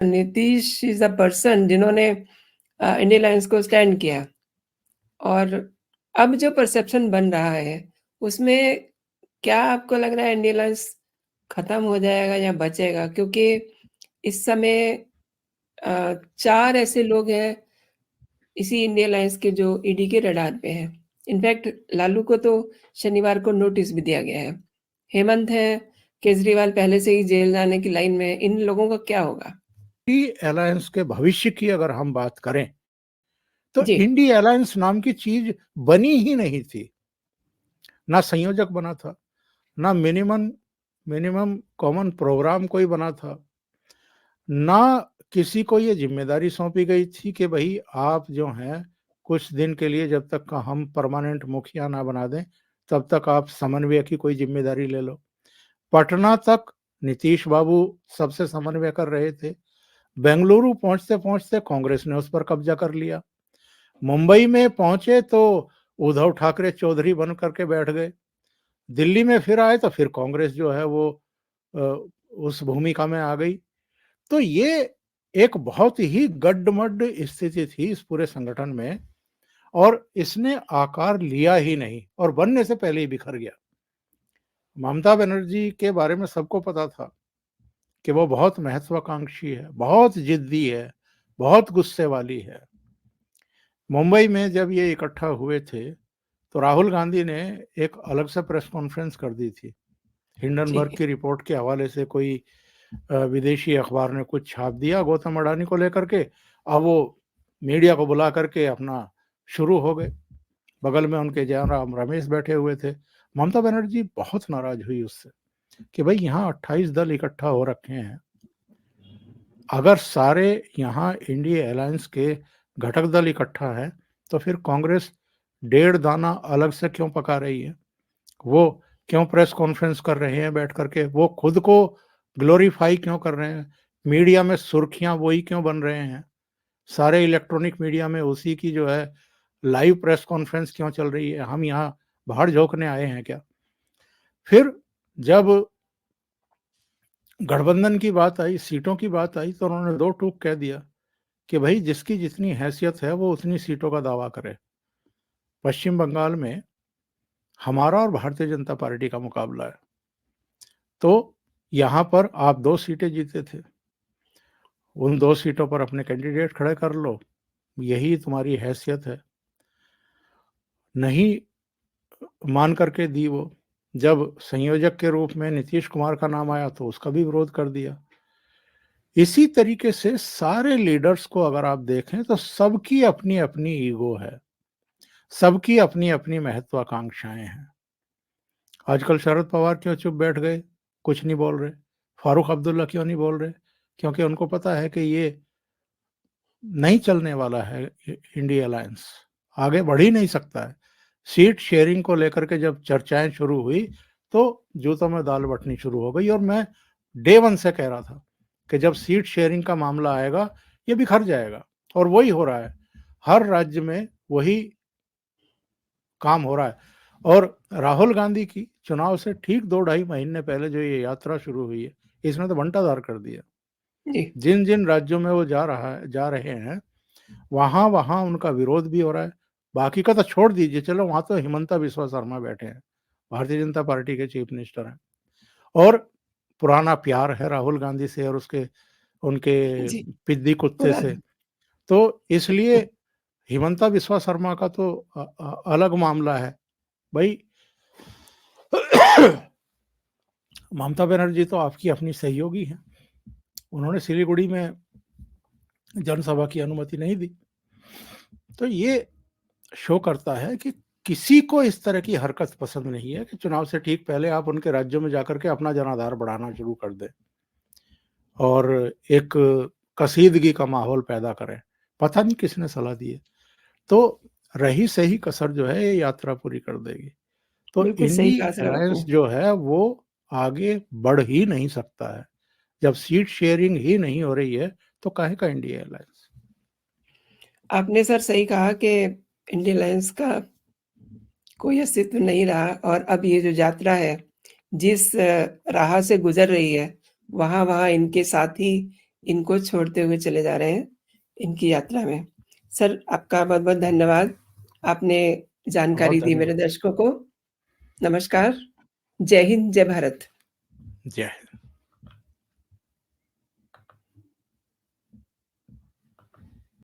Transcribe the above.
Nitish is a person जिन्होंने India alliance को stand किया और अब जो परसेप्शन बन रहा है, उसमें क्या आपको लग रहा है इंडिया अलायंस खत्म हो जाएगा या बचेगा? क्योंकि इस समय 4 ऐसे लोग हैं इसी इंडिया अलायंस के जो ईडी के रडार पे हैं। इनफैक्ट लालू को तो शनिवार को नोटिस भी दिया गया है। हेमंत है, केजरीवाल पहले से ही जेल जाने की लाइन में है। इन लोगों का क्या होगा? अलायंस के भविष्य की अगर हम बात करें तो जी। इंडी अलायंस नाम की चीज बनी ही नहीं थी। ना संयोजक बना था, ना मिनिमम कॉमन प्रोग्राम कोई बना था, ना किसी को ये जिम्मेदारी सौंपी गई थी कि भाई आप जो हैं कुछ दिन के लिए, जब तक का हम परमानेंट मुखिया ना बना दें तब तक आप समन्वय की कोई जिम्मेदारी ले लो। पटना तक नीतीश बाबू सबसे समन्वय कर रहे थे। बेंगलुरु पहुंचते पहुंचते कांग्रेस ने उस पर कब्जा कर लिया। मुंबई में पहुंचे तो उद्धव ठाकरे चौधरी बन करके बैठ गए। दिल्ली में फिर आए तो फिर कांग्रेस जो है वो उस भूमिका में आ गई। तो ये एक बहुत ही गड्डमड्ड स्थिति थी इस पूरे संगठन में, और इसने आकार लिया ही नहीं और बनने से पहले ही बिखर गया। ममता बनर्जी के बारे में सबको पता था कि वो बहुत महत्वाकांक्षी है, बहुत जिद्दी है, बहुत गुस्से वाली है। मुंबई में जब ये इकट्ठा हुए थे तो राहुल गांधी ने एक अलग से प्रेस कॉन्फ्रेंस कर दी थी। हिंडनबर्ग जी। की रिपोर्ट के हवाले से कोई विदेशी अखबार ने कुछ छाप दिया गौतम अडानी को लेकर के। अब वो मीडिया को बुला करके अपना शुरू हो गए। बगल में उनके जयराम रमेश बैठे हुए थे। ममता बनर्जी बहुत नाराज हुई उससे कि भाई यहाँ 28 दल इकट्ठा हो रखे हैं, अगर सारे यहाँ इंडिया अलायंस के घटक दल इकट्ठा है तो फिर कांग्रेस 1.5 दाना अलग से क्यों पका रही है? वो क्यों प्रेस कॉन्फ्रेंस कर रहे हैं बैठ करके? वो खुद को ग्लोरीफाई क्यों कर रहे हैं? मीडिया में सुर्खियां वही क्यों बन रहे हैं? सारे इलेक्ट्रॉनिक मीडिया में उसी की जो है लाइव प्रेस कॉन्फ्रेंस क्यों चल रही है? हम यहाँ बाहर झोंकने आए हैं क्या? फिर जब गठबंधन की बात आई, सीटों की बात आई, तो उन्होंने दो टूक कह दिया कि भाई जिसकी जितनी हैसियत है वो उतनी सीटों का दावा करे। पश्चिम बंगाल में हमारा और भारतीय जनता पार्टी का मुकाबला है, तो यहाँ पर आप 2 सीटें जीते थे, उन 2 सीटों पर अपने कैंडिडेट खड़े कर लो, यही तुम्हारी हैसियत है। नहीं मान करके दी वो। जब संयोजक के रूप में नीतीश कुमार का नाम आया तो उसका भी विरोध कर दिया। इसी तरीके से सारे लीडर्स को अगर आप देखें तो सबकी अपनी अपनी ईगो है, सबकी अपनी अपनी महत्वाकांक्षाएं हैं। आजकल शरद पवार क्यों चुप बैठ गए, कुछ नहीं बोल रहे? फारूक अब्दुल्ला क्यों नहीं बोल रहे? क्योंकि उनको पता है कि ये नहीं चलने वाला है, इंडिया अलायंस आगे बढ़ ही नहीं सकता है। सीट शेयरिंग को लेकर के जब चर्चाएं शुरू हुई तो जूतों में दाल बटनी शुरू हो गई, और मैं डे वन से कह रहा था कि जब सीट शेयरिंग का मामला आएगा ये बिखर जाएगा, और वही हो रहा है। हर राज्य में वही काम हो रहा है। और राहुल गांधी की चुनाव से ठीक 2-2.5 महीने पहले जो ये यात्रा शुरू हुई है, इसने तो बंटाधार कर दिया। जी। जिन जिन राज्यों में वो जा रहे हैं वहां वहां उनका विरोध भी हो रहा है। बाकी का तो छोड़ दीजिए, चलो वहां तो हिमंता बिस्वा शर्मा बैठे हैं, भारतीय जनता पार्टी के चीफ मिनिस्टर हैं, और पुराना प्यार है राहुल गांधी से और उसके उनके जी। पिद्दी कुत्ते पूरा से। तो इसलिए हिमंता बिस्वा शर्मा का तो अलग मामला है भाई। ममता बनर्जी तो आपकी अपनी सहयोगी हैं, उन्होंने सिलीगुड़ी में जनसभा की अनुमति नहीं दी। तो ये शो करता है कि किसी को इस तरह की हरकत पसंद नहीं है कि चुनाव से ठीक पहले आप उनके राज्यों में जाकर के अपना जनाधार बढ़ाना शुरू कर दें और एक कसीदगी का माहौल पैदा करें। पता नहीं किसने सलाह दी है। तो रही सही कसर जो है ये यात्रा पूरी कर देगी। तो बिल्कुल सही इंडी कहा सर अलायंस आपने। जो है वो आगे बढ़ ही नहीं सकता है। जब सीट शेयरिंग ही नहीं हो रही है तो काहे का इंडिया अलायंस? आपने सर सही कहा कि इंडिया अलायंस का कोई अस्तित्व नहीं रहा और अब ये जो यात्रा है, जिस राह से गुज़र रही है, वहाँ-वहाँ इनके साथी इनको छोड़ते हुए चले जा रहे हैं इनकी यात्रा में। सर, आपका बहुत-बहुत धन्यवाद। आपने जानकारी बहुत दी मेरे धन्यवाद। दर्शकों को। नमस्कार। जय हिंद, जय भारत। जय हिंद।